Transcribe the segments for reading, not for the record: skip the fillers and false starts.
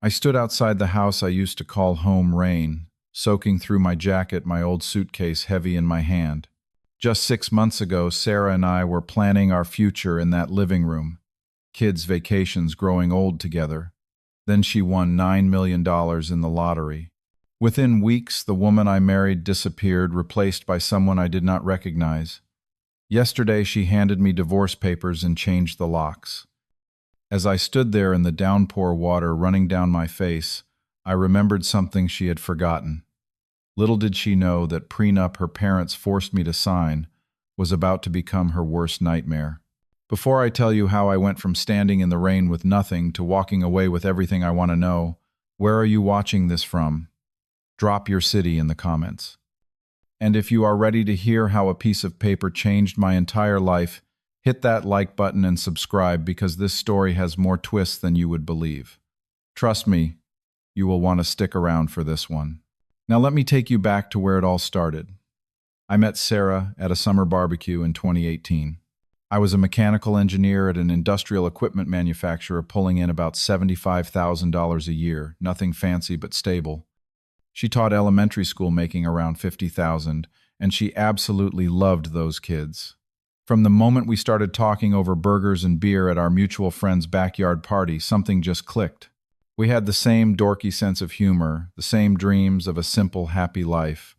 I stood outside the house I used to call home rain, soaking through my jacket, my old suitcase heavy in my hand. Just 6 months ago, Sarah and I were planning our future in that living room, kids' vacations growing old together. Then she won $9 million in the lottery. Within weeks, the woman I married disappeared, replaced by someone I did not recognize. Yesterday, she handed me divorce papers and changed the locks. As I stood there in the downpour water running down my face, I remembered something she had forgotten. Little did she know that prenup her parents forced me to sign was about to become her worst nightmare. Before I tell you how I went from standing in the rain with nothing to walking away with everything I want to know, where are you watching this from? Drop your city in the comments. And if you are ready to hear how a piece of paper changed my entire life, hit that like button and subscribe because this story has more twists than you would believe. Trust me, you will want to stick around for this one. Now let me take you back to where it all started. I met Sarah at a summer barbecue in 2018. I was a mechanical engineer at an industrial equipment manufacturer pulling in about $75,000 a year, nothing fancy but stable. She taught elementary school making around $50,000, and she absolutely loved those kids. From the moment we started talking over burgers and beer at our mutual friend's backyard party, something just clicked. We had the same dorky sense of humor, the same dreams of a simple, happy life.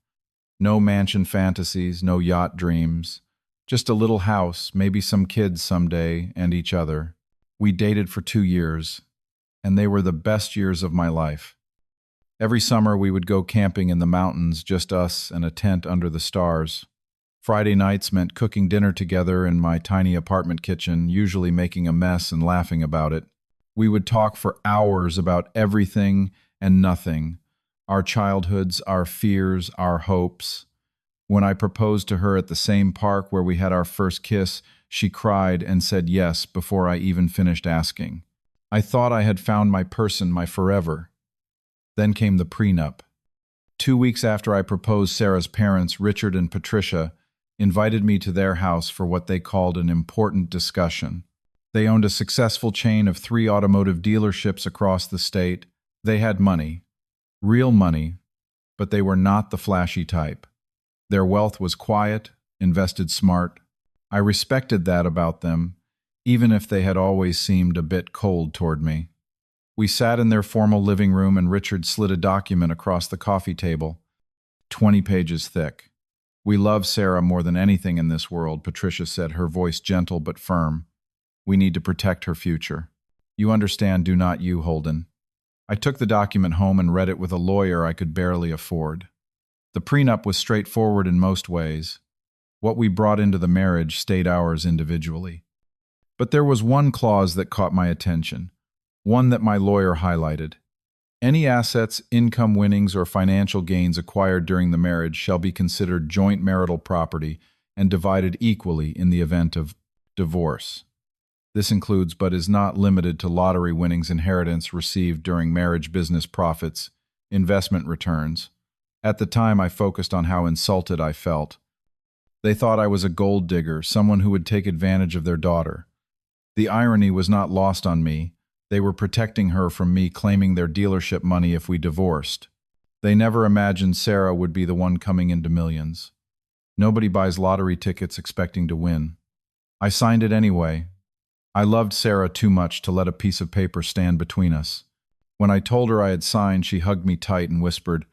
No mansion fantasies, no yacht dreams. Just a little house, maybe some kids someday, and each other. We dated for 2 years, and they were the best years of my life. Every summer we would go camping in the mountains, just us and a tent under the stars. Friday nights meant cooking dinner together in my tiny apartment kitchen, usually making a mess and laughing about it. We would talk for hours about everything and nothing, our childhoods, our fears, our hopes. When I proposed to her at the same park where we had our first kiss, she cried and said yes before I even finished asking. I thought I had found my person, my forever. Then came the prenup. 2 weeks after I proposed, Sarah's parents, Richard and Patricia, invited me to their house for what they called an important discussion. They owned a successful chain of 3 automotive dealerships across the state. They had money, real money, but they were not the flashy type. Their wealth was quiet, invested smart. I respected that about them, even if they had always seemed a bit cold toward me. We sat in their formal living room and Richard slid a document across the coffee table, 20 pages thick. "We love Sarah more than anything in this world," Patricia said, her voice gentle but firm. "We need to protect her future. You understand, do not you, Holden?" I took the document home and read it with a lawyer I could barely afford. The prenup was straightforward in most ways. What we brought into the marriage stayed ours individually. But there was one clause that caught my attention, one that my lawyer highlighted. Any assets, income winnings, or financial gains acquired during the marriage shall be considered joint marital property and divided equally in the event of divorce. This includes but is not limited to lottery winnings, inheritance received during marriage, business profits, investment returns. At the time, I focused on how insulted I felt. They thought I was a gold digger, someone who would take advantage of their daughter. The irony was not lost on me. They were protecting her from me claiming their dealership money if we divorced. They never imagined Sarah would be the one coming into millions. Nobody buys lottery tickets expecting to win. I signed it anyway. I loved Sarah too much to let a piece of paper stand between us. When I told her I had signed, she hugged me tight and whispered,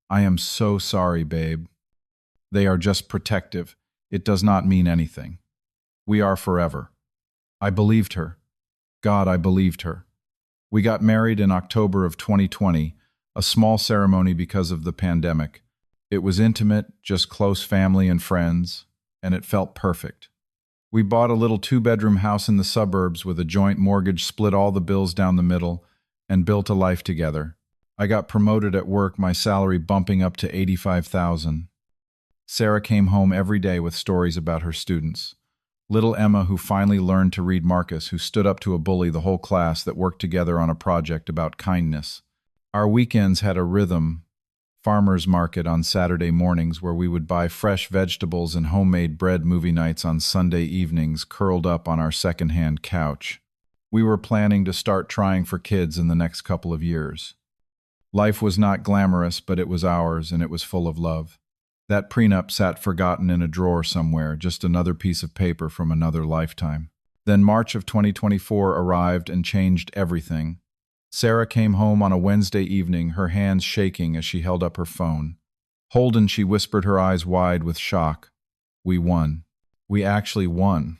"I am so sorry, babe. They are just protective. It does not mean anything. We are forever." I believed her. God, I believed her. We got married in October of 2020, a small ceremony because of the pandemic. It was intimate, just close family and friends, and it felt perfect. We bought a little 2-bedroom house in the suburbs with a joint mortgage, split all the bills down the middle, and built a life together. I got promoted at work, my salary bumping up to $85,000. Sarah came home every day with stories about her students. Little Emma, who finally learned to read Marcus, who stood up to a bully, the whole class that worked together on a project about kindness. Our weekends had a rhythm. Farmers market on Saturday mornings where we would buy fresh vegetables and homemade bread, movie nights on Sunday evenings curled up on our secondhand couch. We were planning to start trying for kids in the next couple of years. Life was not glamorous, but it was ours, and it was full of love. That prenup sat forgotten in a drawer somewhere, just another piece of paper from another lifetime. Then March of 2024 arrived and changed everything. Sarah came home on a Wednesday evening, her hands shaking as she held up her phone. "Holden," she whispered, her eyes wide with shock. "We won. We actually won."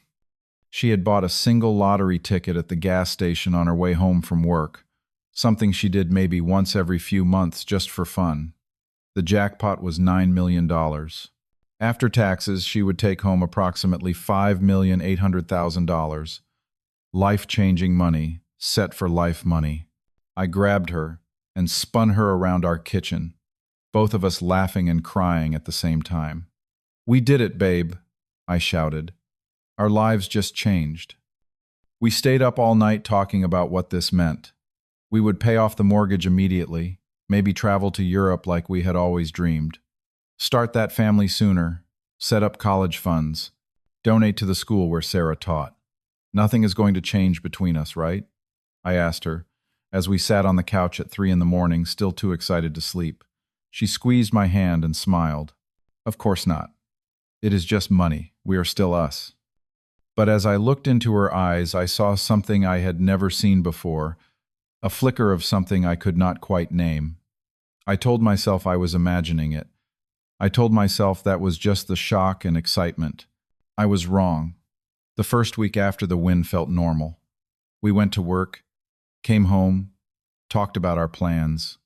She had bought a single lottery ticket at the gas station on her way home from work, something she did maybe once every few months just for fun. The jackpot was $9 million. After taxes, she would take home approximately $5,800,000. Life-changing money, set for life money. I grabbed her and spun her around our kitchen, both of us laughing and crying at the same time. "We did it, babe," I shouted. Our lives just changed. We stayed up all night talking about what this meant. We would pay off the mortgage immediately, maybe travel to Europe like we had always dreamed. Start that family sooner, set up college funds, donate to the school where Sarah taught. "Nothing is going to change between us, right?" I asked her, as we sat on the couch at 3 a.m, still too excited to sleep. She squeezed my hand and smiled. "Of course not. It is just money. We are still us." But as I looked into her eyes, I saw something I had never seen before, a flicker of something I could not quite name. I told myself I was imagining it. I told myself that was just the shock and excitement. I was wrong. The first week after the win felt normal. We went to work, came home, talked about our plans.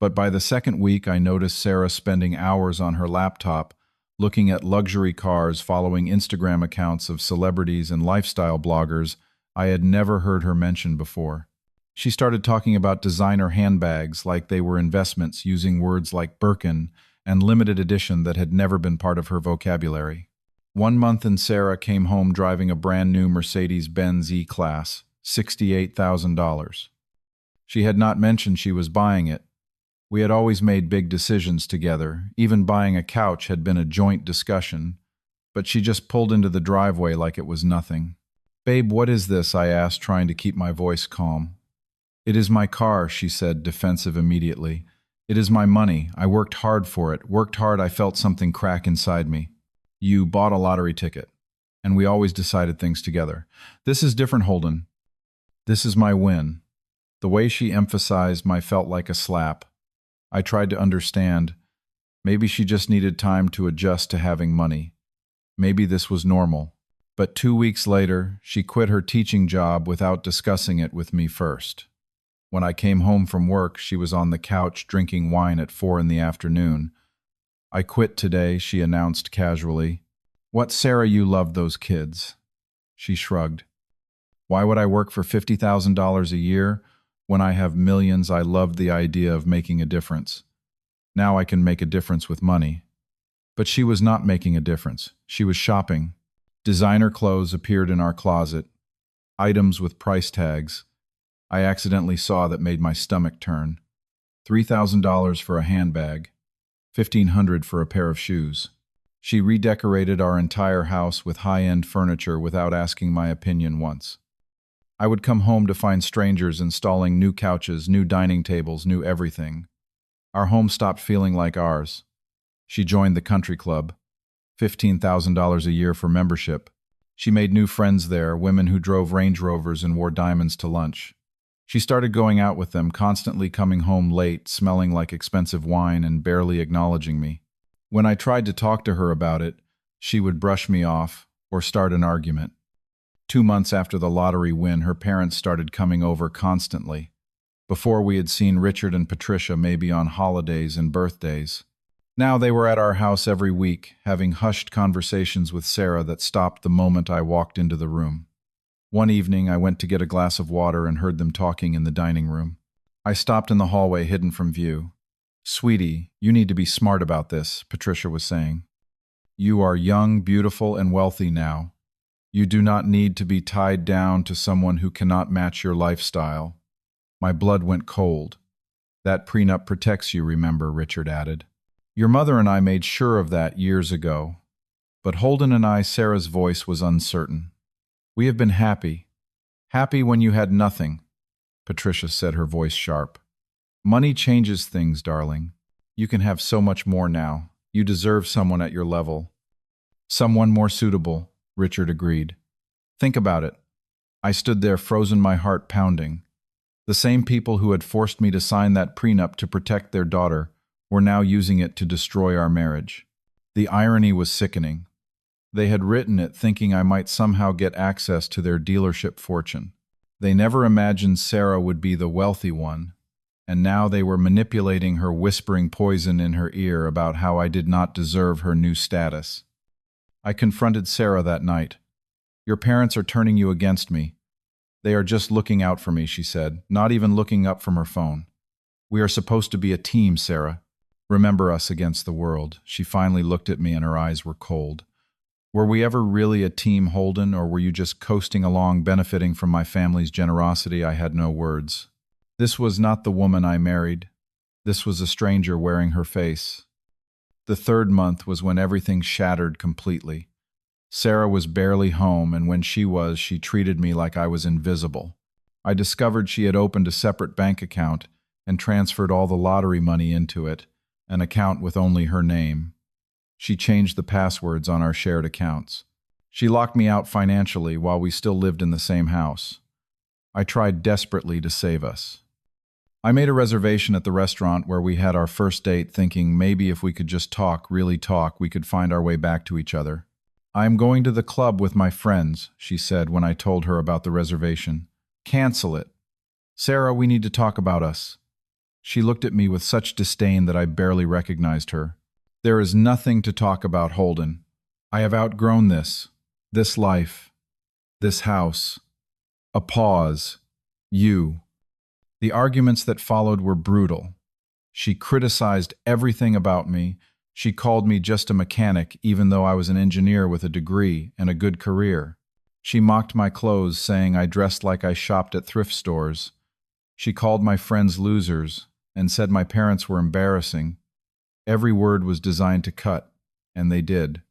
But by the second week, I noticed Sarah spending hours on her laptop, looking at luxury cars, following Instagram accounts of celebrities and lifestyle bloggers I had never heard her mention before. She started talking about designer handbags like they were investments, using words like Birkin and limited edition that had never been part of her vocabulary. 1 month and Sarah came home driving a brand new Mercedes-Benz E-Class, $68,000. She had not mentioned she was buying it. We had always made big decisions together. Even buying a couch had been a joint discussion, but she just pulled into the driveway like it was nothing. "Babe, what is this?" I asked, trying to keep my voice calm. "It is my car," she said, defensive immediately. "It is my money. I worked hard for it. Worked hard. I felt something crack inside me." "You bought a lottery ticket, and we always decided things together." "This is different, Holden. This is my win." The way she emphasized my felt like a slap. I tried to understand. Maybe she just needed time to adjust to having money. Maybe this was normal. But 2 weeks later, she quit her teaching job without discussing it with me first. When I came home from work, she was on the couch drinking wine at 4 p.m. "I quit today," she announced casually. "What, Sarah, you loved those kids." She shrugged. "Why would I work for $50,000 a year when I have millions? I loved the idea of making a difference. Now I can make a difference with money." But she was not making a difference. She was shopping. Designer clothes appeared in our closet, items with price tags I accidentally saw that made my stomach turn. $3,000 for a handbag, $1,500 for a pair of shoes. She redecorated our entire house with high-end furniture without asking my opinion once. I would come home to find strangers installing new couches, new dining tables, new everything. Our home stopped feeling like ours. She joined the country club, $15,000 a year for membership. She made new friends there, women who drove Range Rovers and wore diamonds to lunch. She started going out with them, constantly coming home late, smelling like expensive wine and barely acknowledging me. When I tried to talk to her about it, she would brush me off or start an argument. 2 months after the lottery win, her parents started coming over constantly. Before, we had seen Richard and Patricia maybe on holidays and birthdays. Now they were at our house every week, having hushed conversations with Sarah that stopped the moment I walked into the room. One evening, I went to get a glass of water and heard them talking in the dining room. I stopped in the hallway, hidden from view. "Sweetie, you need to be smart about this," Patricia was saying. "You are young, beautiful, and wealthy now. You do not need to be tied down to someone who cannot match your lifestyle." My blood went cold. "That prenup protects you, remember," Richard added. "Your mother and I made sure of that years ago." But Holden and I, Sarah's voice was uncertain. "We have been happy Happy when you had nothing, Patricia said, her voice sharp. Money changes things, darling. You can have so much more now. You deserve someone at your level. Someone more suitable, Richard agreed. Think about it. I stood there, frozen, my heart pounding. The same people who had forced me to sign that prenup to protect their daughter were now using it to destroy our marriage. The irony was sickening. They had written it thinking I might somehow get access to their dealership fortune. They never imagined Sarah would be the wealthy one, and now they were manipulating her, whispering poison in her ear about how I did not deserve her new status. I confronted Sarah that night. Your parents are turning you against me. They are just looking out for me, she said, not even looking up from her phone. We are supposed to be a team, Sarah. Remember us against the world. She finally looked at me and her eyes were cold. Were we ever really a team, Holden, or were you just coasting along, benefiting from my family's generosity? I had no words. This was not the woman I married. This was a stranger wearing her face. The third month was when everything shattered completely. Sarah was barely home, and when she was, she treated me like I was invisible. I discovered she had opened a separate bank account and transferred all the lottery money into it, an account with only her name. She changed the passwords on our shared accounts. She locked me out financially while we still lived in the same house. I tried desperately to save us. I made a reservation at the restaurant where we had our first date, thinking maybe if we could just talk, really talk, we could find our way back to each other. I am going to the club with my friends, she said when I told her about the reservation. Cancel it. Sarah, we need to talk about us. She looked at me with such disdain that I barely recognized her. There is nothing to talk about, Holden. I have outgrown this life, this house. A pause. You. The arguments that followed were brutal. She criticized everything about me. She called me just a mechanic, even though I was an engineer with a degree and a good career. She mocked my clothes, saying I dressed like I shopped at thrift stores. She called my friends losers and said my parents were embarrassing. Every word was designed to cut, and they did.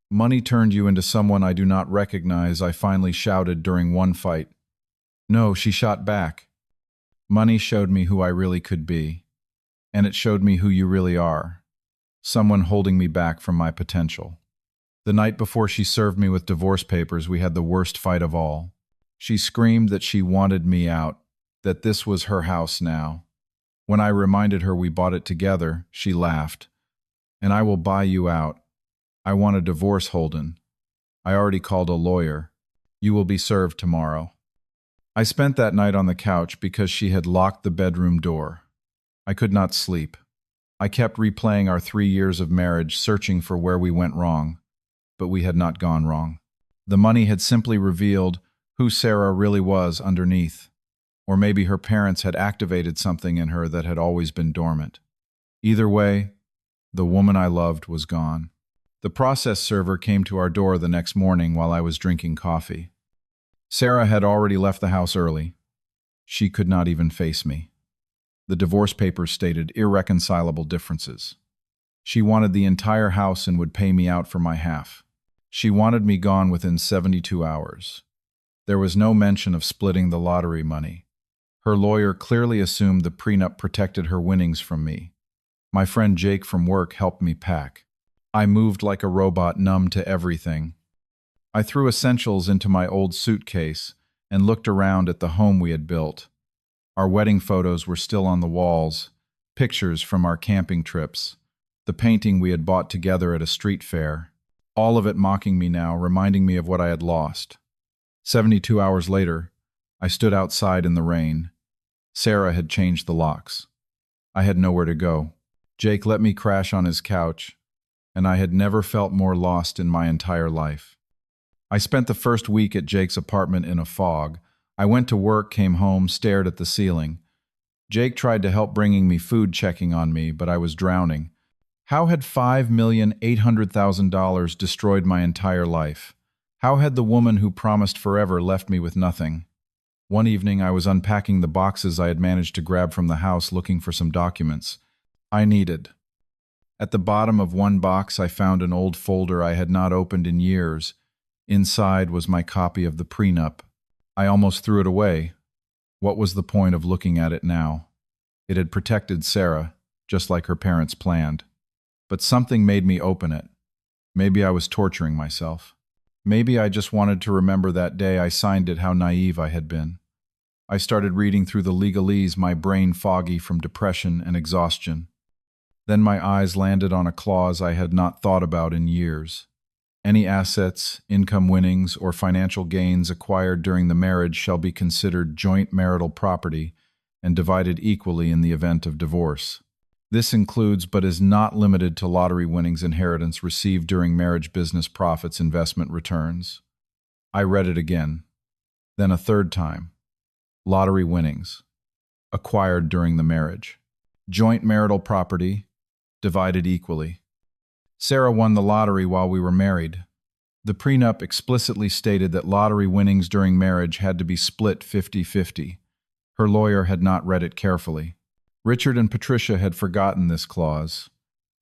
Money turned you into someone I do not recognize, I finally shouted during one fight. No, she shot back. Money showed me who I really could be, and it showed me who you really are. Someone holding me back from my potential. The night before she served me with divorce papers, we had the worst fight of all. She screamed that she wanted me out, that this was her house now. When I reminded her we bought it together, she laughed. And I will buy you out. I want a divorce, Holden. I already called a lawyer. You will be served tomorrow. I spent that night on the couch because she had locked the bedroom door. I could not sleep. I kept replaying our 3 years of marriage, searching for where we went wrong. But we had not gone wrong. The money had simply revealed who Sarah really was underneath. Or maybe her parents had activated something in her that had always been dormant. Either way, the woman I loved was gone. The process server came to our door the next morning while I was drinking coffee. Sarah had already left the house early. She could not even face me. The divorce papers stated irreconcilable differences. She wanted the entire house and would pay me out for my half. She wanted me gone within 72 hours. There was no mention of splitting the lottery money. Her lawyer clearly assumed the prenup protected her winnings from me. My friend Jake from work helped me pack. I moved like a robot, numb to everything. I threw essentials into my old suitcase and looked around at the home we had built. Our wedding photos were still on the walls, pictures from our camping trips, the painting we had bought together at a street fair, all of it mocking me now, reminding me of what I had lost. 72 hours later, I stood outside in the rain. Sarah had changed the locks. I had nowhere to go. Jake let me crash on his couch, and I had never felt more lost in my entire life. I spent the first week at Jake's apartment in a fog. I went to work, came home, stared at the ceiling. Jake tried to help, bringing me food, checking on me, but I was drowning. How had $5,800,000 destroyed my entire life? How had the woman who promised forever left me with nothing? One evening, I was unpacking the boxes I had managed to grab from the house, looking for some documents I needed. At the bottom of one box, I found an old folder I had not opened in years. Inside was my copy of the prenup. I almost threw it away. What was the point of looking at it now? It had protected Sarah, just like her parents planned. But something made me open it. Maybe I was torturing myself. Maybe I just wanted to remember that day I signed it, how naive I had been. I started reading through the legalese, my brain foggy from depression and exhaustion. Then my eyes landed on a clause I had not thought about in years. Any assets, income winnings, or financial gains acquired during the marriage shall be considered joint marital property and divided equally in the event of divorce. This includes but is not limited to lottery winnings, inheritance received during marriage, business profits, investment returns. I read it again, then a third time. Lottery winnings, acquired during the marriage. Joint marital property, divided equally. Sarah won the lottery while we were married. The prenup explicitly stated that lottery winnings during marriage had to be split 50-50. Her lawyer had not read it carefully. Richard and Patricia had forgotten this clause.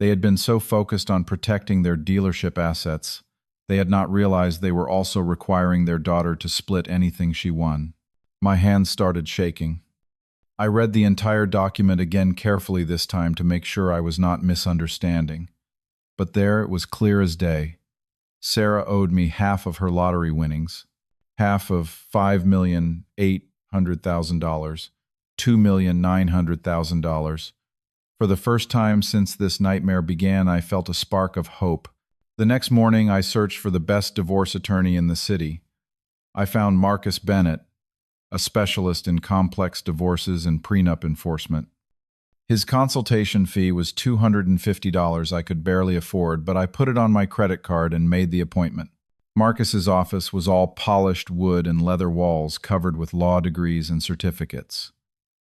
They had been so focused on protecting their dealership assets, they had not realized they were also requiring their daughter to split anything she won. My hands started shaking. I read the entire document again carefully this time to make sure I was not misunderstanding. But there it was clear as day. Sarah owed me half of her lottery winnings, half of $5,800,000, $2,900,000. For the first time since this nightmare began, I felt a spark of hope. The next morning, I searched for the best divorce attorney in the city. I found Marcus Bennett, a specialist in complex divorces and prenup enforcement. His consultation fee was $250 I could barely afford, but I put it on my credit card and made the appointment. Marcus's office was all polished wood and leather walls covered with law degrees and certificates.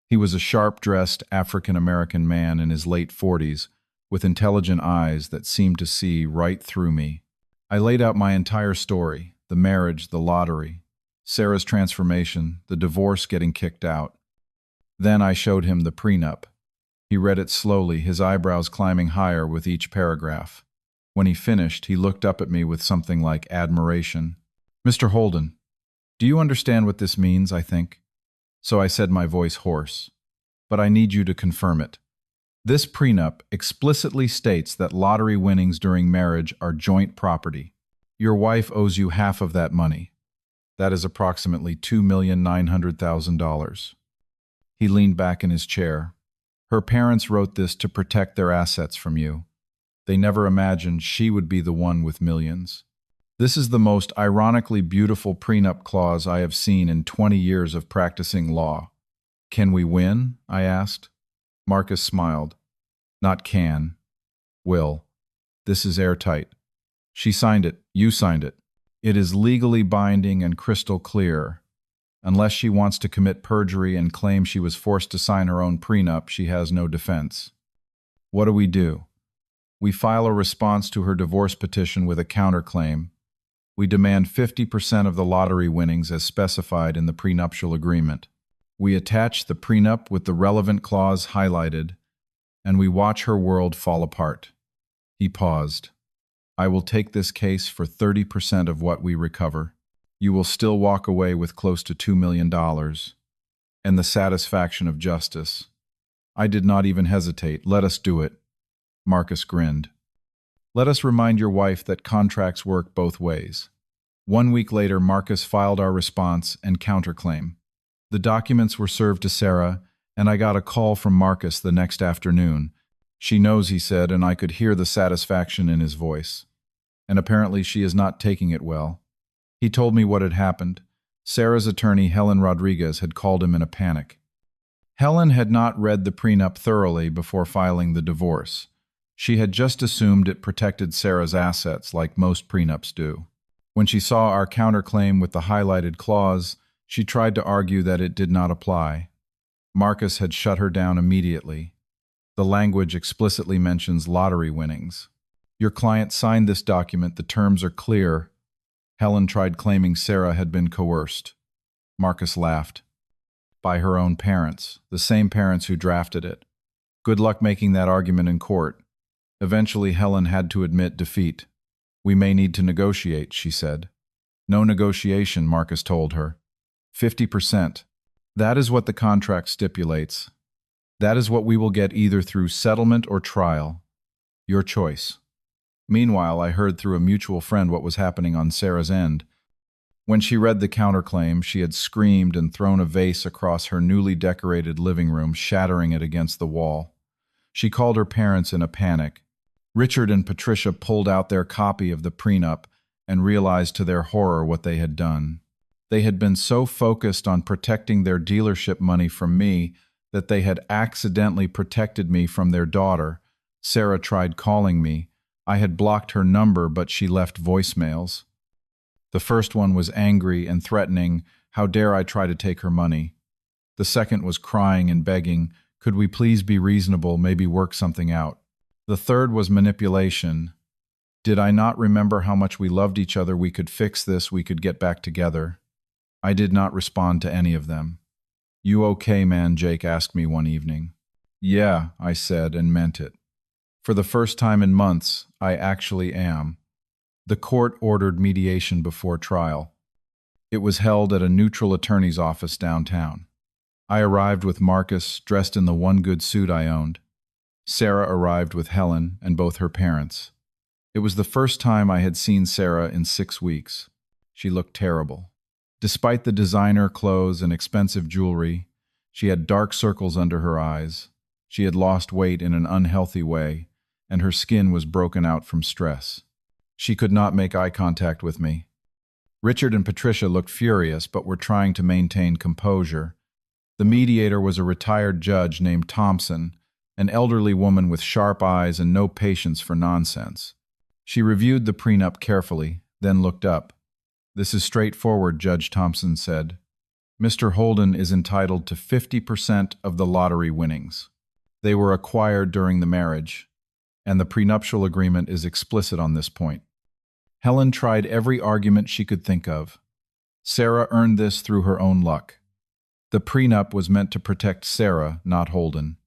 He was a sharp-dressed African-American man in his late 40s, with intelligent eyes that seemed to see right through me. I laid out my entire story, the marriage, the lottery, Sarah's transformation, the divorce, getting kicked out. Then I showed him the prenup. He read it slowly, his eyebrows climbing higher with each paragraph. When he finished, he looked up at me with something like admiration. "Mr. Holden, do you understand what this means, I think?" So I said, my voice hoarse. "But I need you to confirm it. This prenup explicitly states that lottery winnings during marriage are joint property. Your wife owes you half of that money. That is approximately $2,900,000. He leaned back in his chair. "Her parents wrote this to protect their assets from you. They never imagined she would be the one with millions. This is the most ironically beautiful prenup clause I have seen in 20 years of practicing law." "Can we win?" I asked. Marcus smiled. "Not can. Will. This is airtight. She signed it. You signed it. It is legally binding and crystal clear. Unless she wants to commit perjury and claim she was forced to sign her own prenup, she has no defense. What do? We file a response to her divorce petition with a counterclaim. We demand 50% of the lottery winnings as specified in the prenuptial agreement. We attach the prenup with the relevant clause highlighted, and we watch her world fall apart." He paused. "I will take this case for 30% of what we recover. You will still walk away with close to $2 million and the satisfaction of justice." I did not even hesitate. "Let us do it." Marcus grinned. "Let us remind your wife that contracts work both ways." 1 week later, Marcus filed our response and counterclaim. The documents were served to Sarah, and I got a call from Marcus the next afternoon. "She knows," he said, and I could hear the satisfaction in his voice. "And apparently she is not taking it well." He told me what had happened. Sarah's attorney, Helen Rodriguez, had called him in a panic. Helen had not read the prenup thoroughly before filing the divorce. She had just assumed it protected Sarah's assets like most prenups do. When she saw our counterclaim with the highlighted clause, she tried to argue that it did not apply. Marcus had shut her down immediately. The language explicitly mentions lottery winnings. "Your client signed this document. The terms are clear." Helen tried claiming Sarah had been coerced. Marcus laughed. "By her own parents, the same parents who drafted it. Good luck making that argument in court." Eventually, Helen had to admit defeat. "We may need to negotiate," she said. "No negotiation," Marcus told her. 50%. That is what the contract stipulates. That is what we will get either through settlement or trial. Your choice. Meanwhile, I heard through a mutual friend what was happening on Sarah's end. When she read the counterclaim, she had screamed and thrown a vase across her newly decorated living room, shattering it against the wall. She called her parents in a panic. Richard and Patricia pulled out their copy of the prenup and realized to their horror what they had done. They had been so focused on protecting their dealership money from me that they had accidentally protected me from their daughter. Sarah tried calling me. I had blocked her number, but she left voicemails. The first one was angry and threatening. How dare I try to take her money? The second was crying and begging, could we please be reasonable, maybe work something out? The third was manipulation. Did I not remember how much we loved each other? We could fix this, we could get back together. I did not respond to any of them. You okay, man? Jake asked me one evening. Yeah, I said, and meant it. For the first time in months, I actually am. The court ordered mediation before trial. It was held at a neutral attorney's office downtown. I arrived with Marcus, dressed in the one good suit I owned. Sarah arrived with Helen and both her parents. It was the first time I had seen Sarah in 6 weeks. She looked terrible. Despite the designer clothes and expensive jewelry, she had dark circles under her eyes. She had lost weight in an unhealthy way, and her skin was broken out from stress. She could not make eye contact with me. Richard and Patricia looked furious, but were trying to maintain composure. The mediator was a retired judge named Thompson, an elderly woman with sharp eyes and no patience for nonsense. She reviewed the prenup carefully, then looked up. This is straightforward, Judge Thompson said. Mr. Holden is entitled to 50% of the lottery winnings. They were acquired during the marriage, and the prenuptial agreement is explicit on this point. Helen tried every argument she could think of. Sarah earned this through her own luck. The prenup was meant to protect Sarah, not Holden.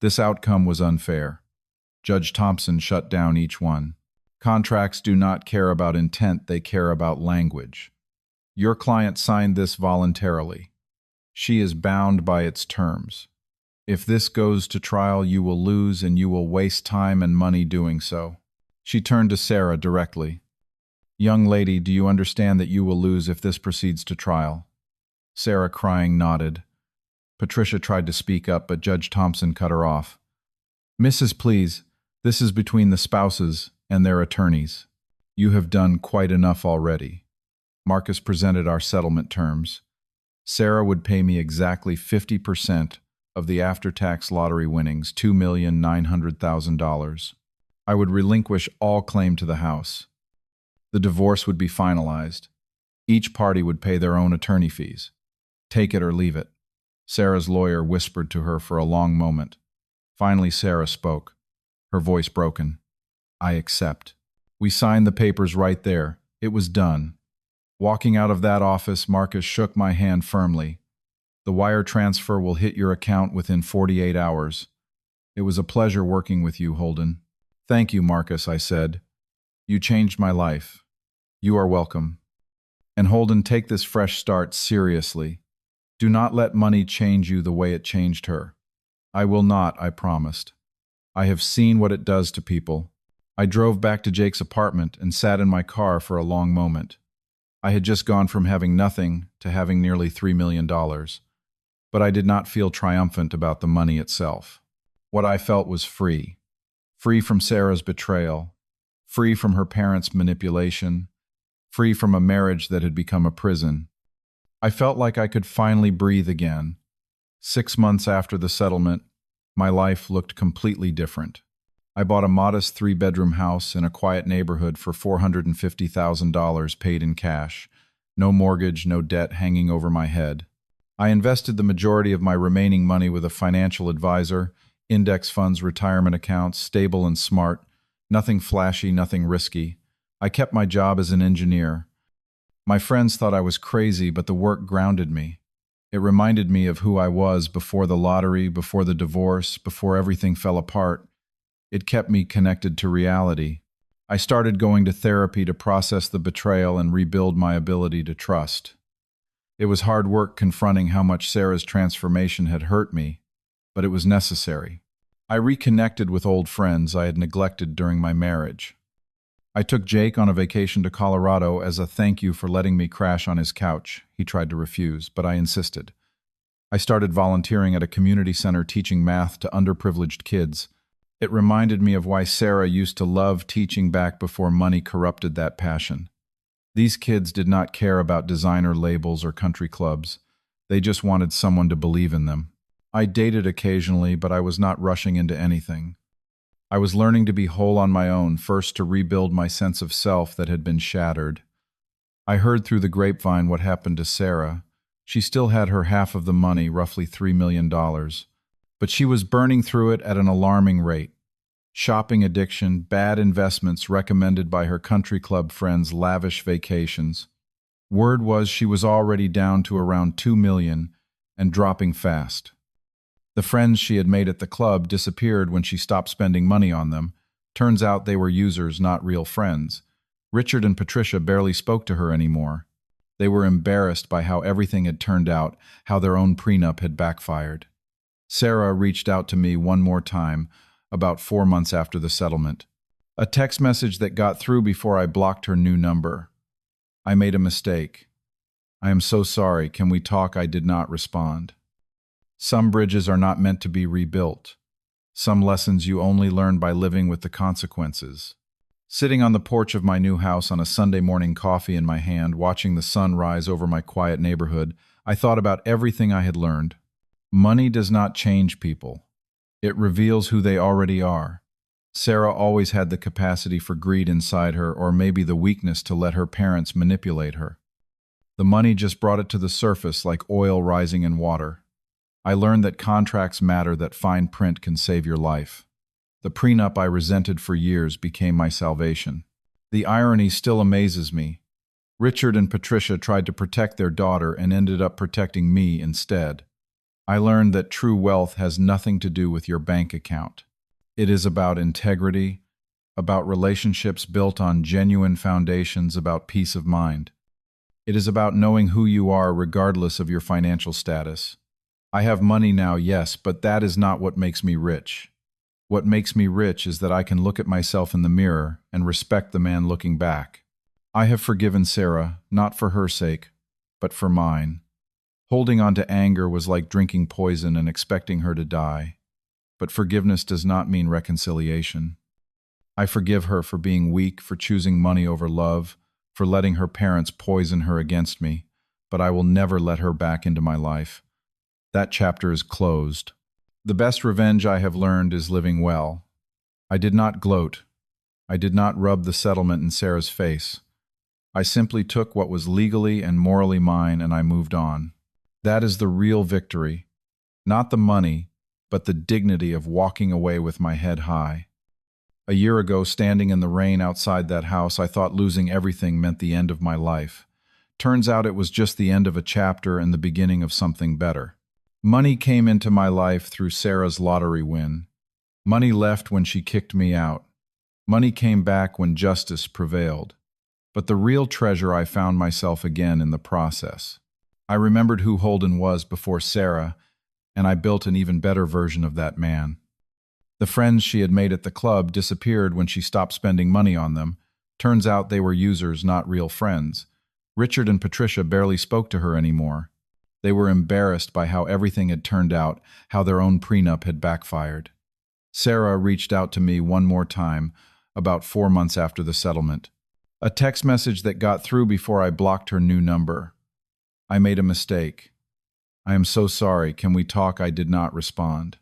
This outcome was unfair. Judge Thompson shut down each one. Contracts do not care about intent, they care about language. Your client signed this voluntarily. She is bound by its terms. If this goes to trial, you will lose and you will waste time and money doing so. She turned to Sarah directly. Young lady, do you understand that you will lose if this proceeds to trial? Sarah, crying, nodded. Patricia tried to speak up, but Judge Thompson cut her off. Mrs. Please, this is between the spouses and their attorneys. You have done quite enough already. Marcus presented our settlement terms. Sarah would pay me exactly 50% of the after-tax lottery winnings, $2,900,000. I would relinquish all claim to the house. The divorce would be finalized. Each party would pay their own attorney fees. Take it or leave it. Sarah's lawyer whispered to her for a long moment. Finally, Sarah spoke, her voice broken. I accept. We signed the papers right there. It was done. Walking out of that office, Marcus shook my hand firmly. The wire transfer will hit your account within 48 hours. It was a pleasure working with you, Holden. Thank you, Marcus, I said. You changed my life. You are welcome. And Holden, take this fresh start seriously. Do not let money change you the way it changed her. I will not, I promised. I have seen what it does to people. I drove back to Jake's apartment and sat in my car for a long moment. I had just gone from having nothing to having nearly $3 million. But I did not feel triumphant about the money itself. What I felt was free. Free from Sarah's betrayal. Free from her parents' manipulation. Free from a marriage that had become a prison. I felt like I could finally breathe again. 6 months after the settlement, my life looked completely different. I bought a modest 3-bedroom house in a quiet neighborhood for $450,000 paid in cash. No mortgage, no debt hanging over my head. I invested the majority of my remaining money with a financial advisor, index funds, retirement accounts, stable and smart, nothing flashy, nothing risky. I kept my job as an engineer. My friends thought I was crazy, but the work grounded me. It reminded me of who I was before the lottery, before the divorce, before everything fell apart. It kept me connected to reality. I started going to therapy to process the betrayal and rebuild my ability to trust. It was hard work confronting how much Sarah's transformation had hurt me, but it was necessary. I reconnected with old friends I had neglected during my marriage. I took Jake on a vacation to Colorado as a thank you for letting me crash on his couch. He tried to refuse, but I insisted. I started volunteering at a community center teaching math to underprivileged kids. It reminded me of why Sarah used to love teaching back before money corrupted that passion. These kids did not care about designer labels or country clubs. They just wanted someone to believe in them. I dated occasionally, but I was not rushing into anything. I was learning to be whole on my own, first to rebuild my sense of self that had been shattered. I heard through the grapevine what happened to Sarah. She still had her half of the money, roughly $3 million, but she was burning through it at an alarming rate. Shopping addiction, bad investments recommended by her country club friends, lavish vacations. Word was she was already down to around $2 million and dropping fast. The friends she had made at the club disappeared when she stopped spending money on them. Turns out they were users, not real friends. Richard and Patricia barely spoke to her anymore. They were embarrassed by how everything had turned out, how their own prenup had backfired. Sarah reached out to me one more time, about 4 months after the settlement. A text message that got through before I blocked her new number. I made a mistake. I am so sorry. Can we talk? I did not respond. Some bridges are not meant to be rebuilt. Some lessons you only learn by living with the consequences. Sitting on the porch of my new house on a Sunday morning, coffee in my hand, watching the sun rise over my quiet neighborhood, I thought about everything I had learned. Money does not change people. It reveals who they already are. Sarah always had the capacity for greed inside her, or maybe the weakness to let her parents manipulate her. The money just brought it to the surface like oil rising in water. I learned that contracts matter, that fine print can save your life. The prenup I resented for years became my salvation. The irony still amazes me. Richard and Patricia tried to protect their daughter and ended up protecting me instead. I learned that true wealth has nothing to do with your bank account. It is about integrity, about relationships built on genuine foundations, about peace of mind. It is about knowing who you are regardless of your financial status. I have money now, yes, but that is not what makes me rich. What makes me rich is that I can look at myself in the mirror and respect the man looking back. I have forgiven Sarah, not for her sake, but for mine. Holding on to anger was like drinking poison and expecting her to die. But forgiveness does not mean reconciliation. I forgive her for being weak, for choosing money over love, for letting her parents poison her against me, but I will never let her back into my life. That chapter is closed. The best revenge I have learned is living well. I did not gloat. I did not rub the settlement in Sarah's face. I simply took what was legally and morally mine and I moved on. That is the real victory. Not the money, but the dignity of walking away with my head high. A year ago, standing in the rain outside that house, I thought losing everything meant the end of my life. Turns out it was just the end of a chapter and the beginning of something better. Money came into my life through Sarah's lottery win. Money left when she kicked me out. Money came back when justice prevailed. But the real treasure, I found myself again in the process. I remembered who Holden was before Sarah, and I built an even better version of that man. The friends she had made at the club disappeared when she stopped spending money on them. Turns out they were users, not real friends. Richard and Patricia barely spoke to her anymore. They were embarrassed by how everything had turned out, how their own prenup had backfired. Sarah reached out to me one more time, about 4 months after the settlement. A text message that got through before I blocked her new number. I made a mistake. I am so sorry. Can we talk? I did not respond.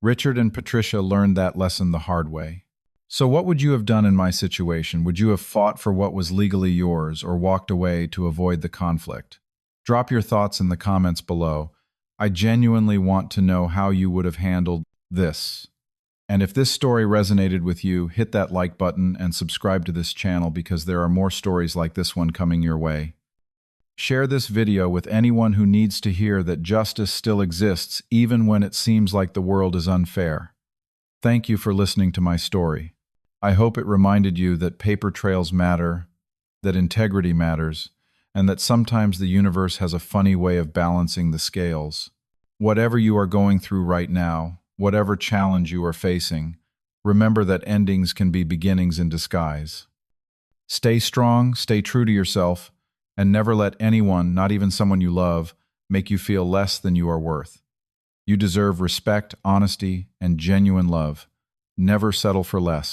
Richard and Patricia learned that lesson the hard way. So what would you have done in my situation? Would you have fought for what was legally yours or walked away to avoid the conflict? Drop your thoughts in the comments below. I genuinely want to know how you would have handled this. And if this story resonated with you, hit that like button and subscribe to this channel because there are more stories like this one coming your way. Share this video with anyone who needs to hear that justice still exists even when it seems like the world is unfair. Thank you for listening to my story. I hope it reminded you that paper trails matter, that integrity matters, and that sometimes the universe has a funny way of balancing the scales. Whatever you are going through right now, whatever challenge you are facing, remember that endings can be beginnings in disguise. Stay strong, stay true to yourself, and never let anyone, not even someone you love, make you feel less than you are worth. You deserve respect, honesty, and genuine love. Never settle for less.